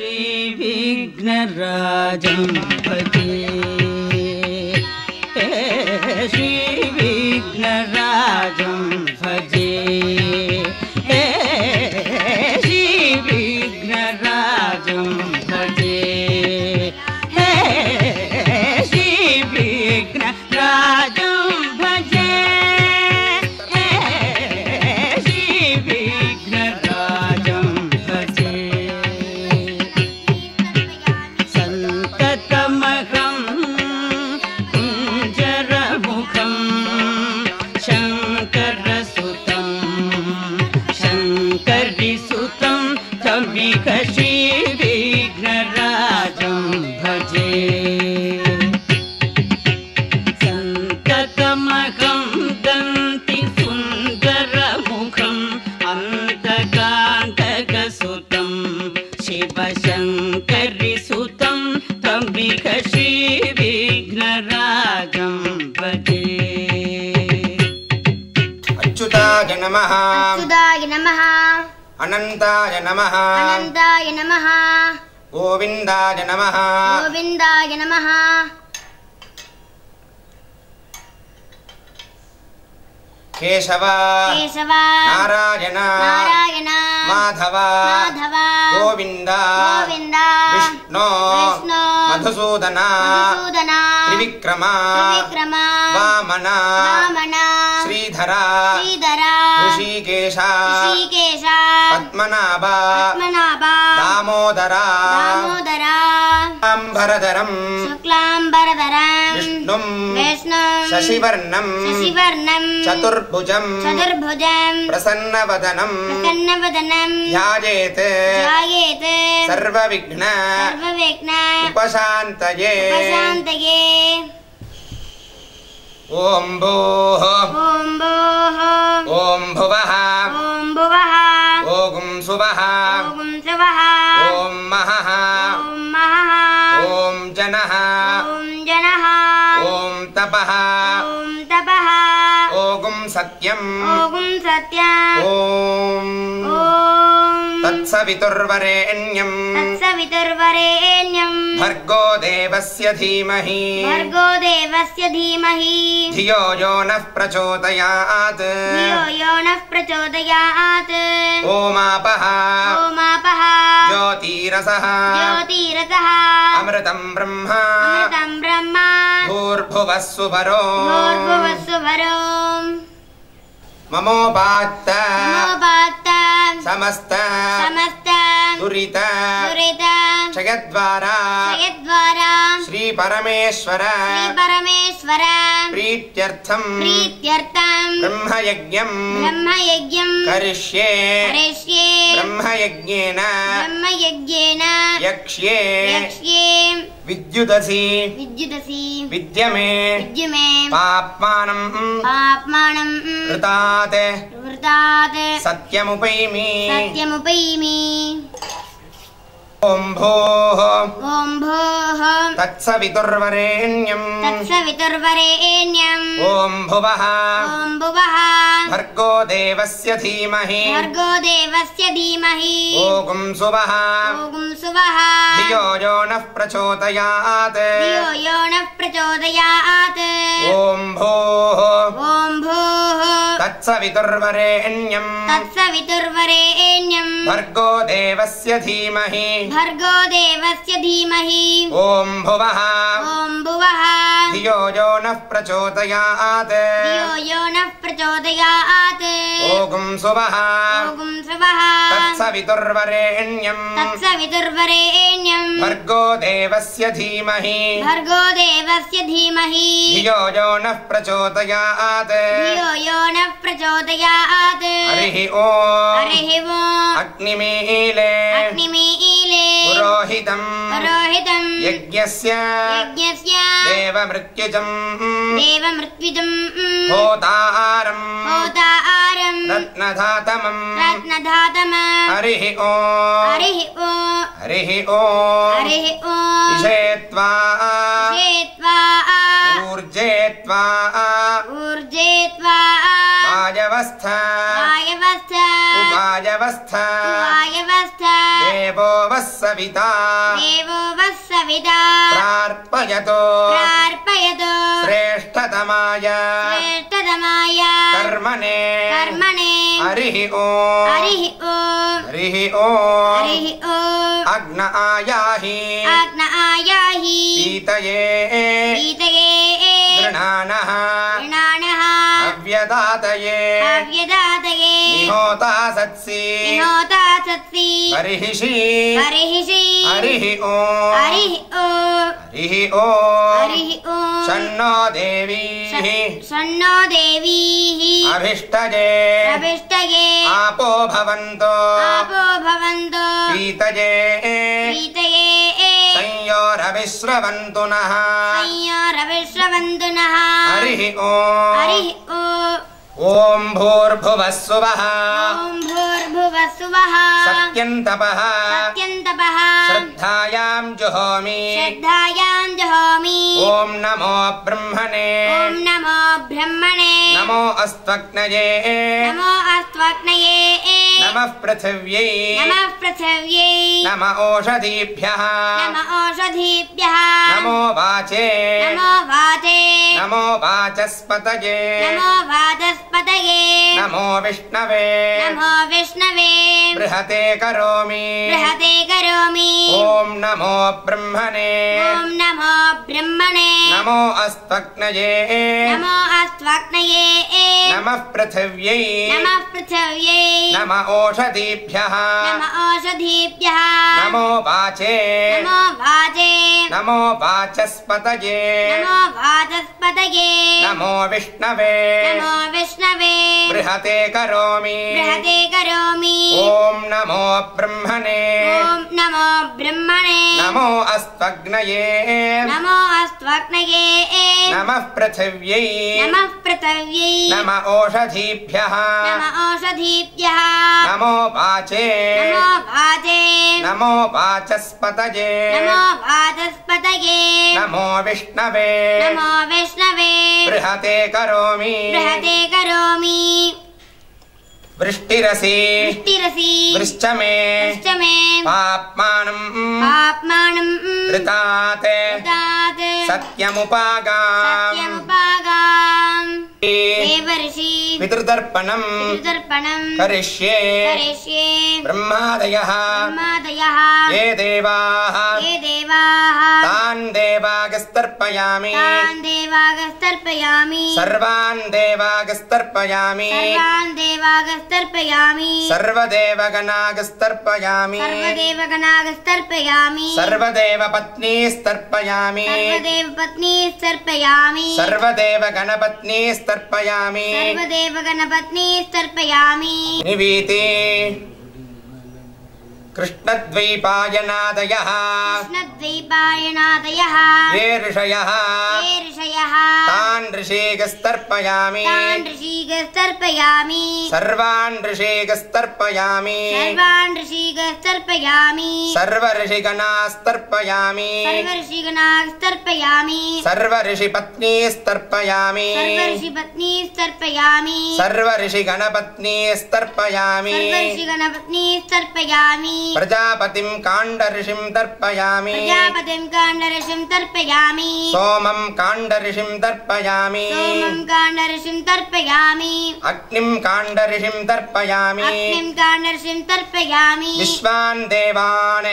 श्रीविघ्नराजं भजे श्रीविघ्नराजं भजे श्रीविघ्नराजं भजे श्रीविघ्नराजं भजे श्रीविघ्नराजं भजे संततमहं कुञ्जरमुखं शङ्करसुतं शङ्करिसुतं तमिह श्रीविघ्नराजं भजे संततमहं दन्तिसुन्दरमुखम् अन्तकान्तकसुतं शिवशङ्करिसुतं तमिह श्रीविघ्नराजं भजे अच्युताय नमः अच्युताय नमः अनन्ताय नमः अनन्ताय नमः गोविन्दाय नमः गोविन्दाय नमः केशव केशव नारायण नारायण माधव माधव गोविन्द गोविन्द विष्णु विष्णु मधुसूदन मधुसूदन त्रिविक्रम त्रिविक्रम वामन वामन श्रीधर श्रीधर ऋषिकेश ऋषिकेश पद्मनाभ पद्मनाभ दामोदर दामोदर शुक्लाम्बरधरं शुक्लाम्बरधरं विष्णुं विष्णुं शशिवर्णं शशिवर्णं चतुर्भुजं चतुर्भुजं प्रसन्नवदनं प्रसन्नवदनं ध्यायेत् ध्यायेत् सर्वविघ्न उपशान्तये उपशान्तये ॐ भूः ॐ भूः ॐ भुवः ॐ भुवः ॐ सुवः ॐ सुवः ॐ महः ॐ महः ॐ जनः ॐ जनः ॐ तपः ॐ तपः ॐ सत्यम् ॐ सत्यम् ॐ ॐ तत्सवितुर्वरेण्यं तत्सवितुर्वरेण्यं भर्गो देवस्य धीमहि भर्गो देवस्य धीमहि धियो यो नः प्रचोदयात् धियो यो नः प्रचोदयात् ओमापः ओमापः ज्योतिरसः ज्योतिरसः अमृतं ब्रह्म अमृतं ब्रह्म भूर्भुवः सुवरो भूर्भुवः सुवरो ममोपात्त नमोपात्त समस्त समस्त दुरित दुरित क्षयद्वारा क्षयद्वारा श्री परमेश्वर श्रीपरमेश्वर प्रीत्यर्थं प्रीत्यर्थं ब्रह्मयज्ञं ब्रह्मयज्ञं करिष्ये करिष्ये ब्रह्मयज्ञेन ब्रह्मयज्ञेन यक्ष्ये यक्ष्ये विद्युदसि विद्युदसि विद्यमे विद्युमे पाप्मानं पाप्मानं कृतात् वृतात् सत्यमुपैमि सत्यमुपैमि ॐ भूः ॐ भूः तत्सवितुर्वरेण्यं तत्सवितुर्वरेण्यं ॐ भुवः ॐ भुवः भर्गो देवस्य धीमहि भर्गो देवस्य धीमहि ॐ सुवः ॐ सुवः धियो यो नः प्रचोदयात् धियो यो नः प्रचोदयात् ॐ भूः ॐ भूः तत्सवितुर्वरेण्यं तत्सवितुर्वरेण्यं भर्गो देवस्य धीमहि भर्गो देवस्य धीमहि ॐ भुवः ॐ भुवः धियो यो नः प्रचोदयात् धियो यो नः प्रचोदयात् ॐ सुवः ॐ सुवः तत्सवितुर्वरेण्यं तत्सवितुर्वरेण्यं भर्गो देवस्य धीमहि भर्गो देवस्य धीमहि धियो यो नः प्रचोदयात् धियो यो नः प्रचोदयात् हरिः ॐ हरिः ॐ अग्निमीले अग्निमीले पुरोहितं पुरोहितं यज्ञस्य देवमृत्युजं देवमृत्युजं होतारं रत्नधातमं हरिः ॐ हरिः ॐ हरिः ॐ हरिः ॐ इषेत्वा ऊर्जेत्वा वायवस्थ उपायवस्थ देवो वः सविता देवो वः सविता प्रार्पयतो प्रार्पयतो श्रेष्ठतमाय श्रेष्ठतमाय कर्मणे कर्मणे हरिः ओम् हरिः ओम् हरिः ओम् हरिः ओम् अग्न आयाहि अग्न आयाहि पीतये पीतये गृणानः गृणानः अव्यदातये अव्यदातये निहोता सत्सि निहोता सत्सि बर्हिषि बर्हिषि हरिः ओम् हरिः ओम् हरिः ओम् हरिः ओम् शन्नो देवीः शन्नो देवीः अभिष्टये अभिष्टये आपो भवन्तो आपो भवन्तो पीतये पीतये संयोरविश्रवन्तु नः संयोरविश्रवन्तु नः हरिः ओम् हरिः ओम् ॐ भूर्भुवः स्वः ॐ भूर्भुवः स्वः सत्यन्तपः सत्यन्तपः श्रद्धायां जुहोमि श्रद्धायां जहोमि ॐ नमो ब्रह्मणे ॐ नमो ब्रह्मणे नमो अस्त्वग्नये नमो अस्त्वग्नये नमः पृथिव्यै नमः पृथिव्यै नम ओषधीभ्यः नमः ओषधीभ्यः नमो वाचे नमो वाचे नमो वाचस्पतये नमो वाचस्पतये नमो विष्णवे नमो विष्णवे बृहते करोमि बृहते करोमि ॐ नमो ब्रह्मणे ॐ नमो ब्रह्मणे नमो अस्त्वग्नये नमो अस्त्वग्नये नमः पृथिव्यै नमः पृथिव्यै नम ओषधीभ्यः नमः ओषधीभ्यः नमो वाचे नमो वाचे नमो वाचस्पतये नमो वाचस्पतये नमो विष्णवे नमो विष्णवे बृहते करोमि बृहते करोमि ॐ नमो ब्रह्मणे ॐ नमो ब्रह्मणे नमो अस्त्वग्नये नमो अस्त्वग्नये नमः पृथिव्यै नमः पृथिव्यै नम ओषधीभ्यः नमः ओषधीभ्यः नमो वाचे नमो वाचे नमो वाचस्पतये नमो वाचस्पतये नमो विष्णवे नमो विष्णवे बृहते करोमि बृहते करोमि वृष्टिरसि वृष्टिरसि वृश्चमे वृश्चमे पाप्मानं पाप्मानं ऋतात् ऋतात् सत्यमुपागाम् सत्यमुपागाम् देवर्षि पितृतर्पणम् पितृतर्पणम् करिष्ये करिष्ये ब्रह्मादयः ब्रह्मादयः ये देवाः ये देवाः तान् देवागस्तर्पयामि तान् देवागस्तर्पयामि सर्वान् देवागस्तर्पयामि सर्वान् देवागस्तर्पयामि सर्वदेवगणागस्तर्पयामि सर्वदेवगणागस्तर्पयामि सर्वदेवपत्नीस्तर्पयामि सर्वदेवपत्नीस्तर्पयामि सर्वदेवगणपत्नीस्तर्पयामि सर्वदेवगणपत्नीस्तर्पयामि निवीति कृष्णद्वैपायनादयः कृष्णद्वैपायनादयः ये ऋषयः ये ऋषयः तान् ऋषीगस्तर्पयामि तान् ऋषीगस्तर्पयामि सर्वान् ऋषीगस्तर्पयामि सर्वान् ऋषीगस्तर्पयामि सर्वऋषिगणास्तर्पयामि सर्वऋषिगणास्तर्पयामि सर्वऋषिपत्नीस्तर्पयामि सर्वऋषिपत्नीस्तर्पयामि सर्वऋषिगणपत्नीस्तर्पयामि सर्वऋषिगणपत्नीस्तर्पयामि प्रजापतिं काण्डऋषिं तर्पयामि प्रजापतिं काण्डऋषिं तर्पयामि सोमं काण्डऋषिं तर्पयामि सोमं काण्डऋषिं तर्पयामि अग्निं काण्डऋषिं तर्पयामि अग्निं काण्डऋषिं तर्पयामि विश्वान् देवान्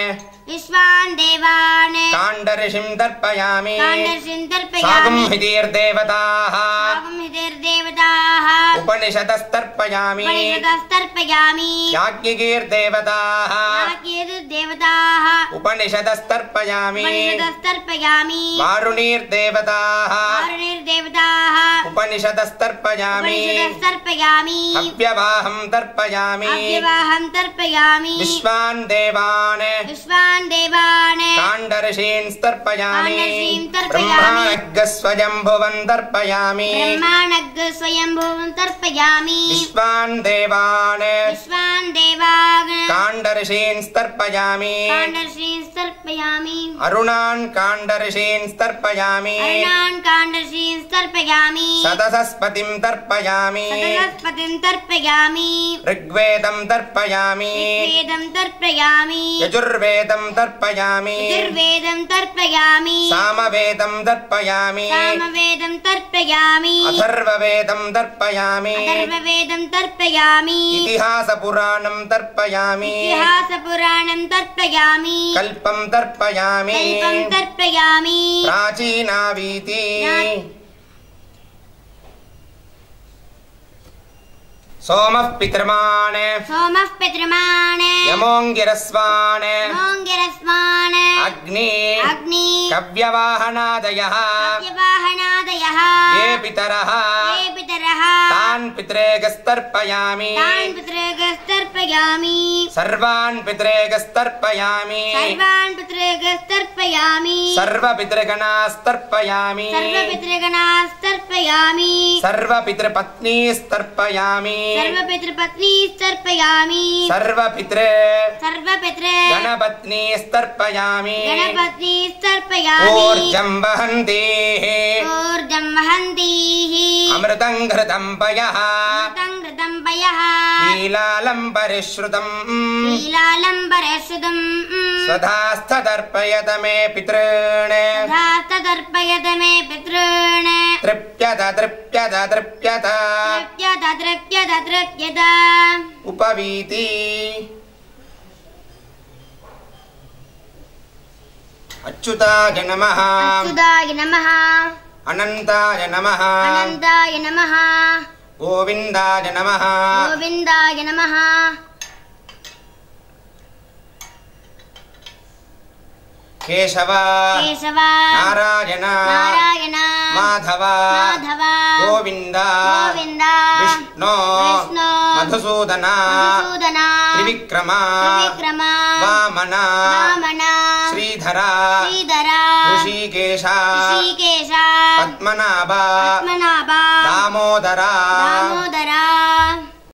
विश्वान् देवान् काण्डऋषिं तर्पयामि काण्डऋषिं तर्पयामि सागुंहितीर्देवताः सागुंहितीर्देवताः उपनिषदस्तर्पयामि उपनिषदस्तर्पयामि याज्ञिकीर्देवताः याज्ञिकीर्देवताः उपनिषदस्तर्पयामि उपनिषदस्तर्पयामि वारुणीर्देवताः वारुणीर्देवताः उपनिषदस्तर्पयामि उपनिषदस्तर्पयामि अव्यवाहं तर्पयामि अव्यवाहं तर्पयामि विश्वान् देवान् विश्वान् देवान् काण्डऋषीन् तर्पयामि काण्डऋषीन् तर्पयामि ब्रह्माणग्गस्वयम्भुवन् तर्पयामि ब्रह्माणग् स्वयंभुवं तर्पयामि विश्वान् देवान् विश्वान् देवान् काण्डऋषीन् तर्पयामि काण्डऋषीन् तर्पयामि अरुणान् काण्डऋषीन् तर्पयामि अरुणान् काण्डऋषीन् तर्पयामि सदसस्पतिं तर्पयामि सदस्पतिं तर्पयामि ऋग्वेदं तर्पयामि वेदं तर्पयामि यजुर्वेदं तर्पयामि यजुर्वेदं तर्पयामि सामवेदं तर्पयामि सामवेदं तर्पयामि अथर्ववेदं तर्पयामि अथर्ववेदं तर्पयामि इतिहासपुराणं तर्पयामि इतिहासपुराणं तर्पयामि कल्पं तर्पयामि कल्पं तर्पयामि प्राचीनावीति सोमः पितृमान् सोमः पितृमान् यमोऽङ्गिरस्वान् मोङ्गिरस्मान् अग्नि अग्नि कव्यवाहनादयः वाहनादयः ये पितरः ये पितरः तान् पितृगस्तर्पयामि तान् पितृगस्तर्पयामि सर्वान् पितृगस्तर्पयामि सर्वान् पितृगस्तर्पयामि सर्वपितृगणास्तर्पयामि सर्वपितृगणास्तर्पयामि सर्वपितृपत्नीस्तर्पयामि सर्वपितृपत्नीस्तर्पयामि सर्वपितृ गणपत्नीस्तर्पयामि गणपत्नीस्तर्पयामि ऊर्जं वहन्तीः ऊर्जं वहन्तीः अमृतं घृतं पयः अमृतं घृतं पयः लीलालं परिश्रुतम् लीलालम्बरश्रुतं स्वधास्तदर्पयत मे पितॄन् तदर्पयत मे पितॄन् तृप्यत तृप्यत तृप्यत तृप्यत तृप्यत तृप्यत उपवीति अच्युताय नमः अच्युताय नमः अनन्ताय नमः अनन्ताय नमः गोविन्दाय नमः गोविन्दाय नमः केशव केशव नारायण नारायण माधव माधव गोविन्द गोविन्द विष्णु विष्णु मधुसूदन मधुसूदन त्रिविक्रम त्रिविक्रम वामन वामन श्रीधर श्रीधर ऋषिकेश ऋषिकेश पद्मनाभ पद्मनाभ दामोदर दामोदर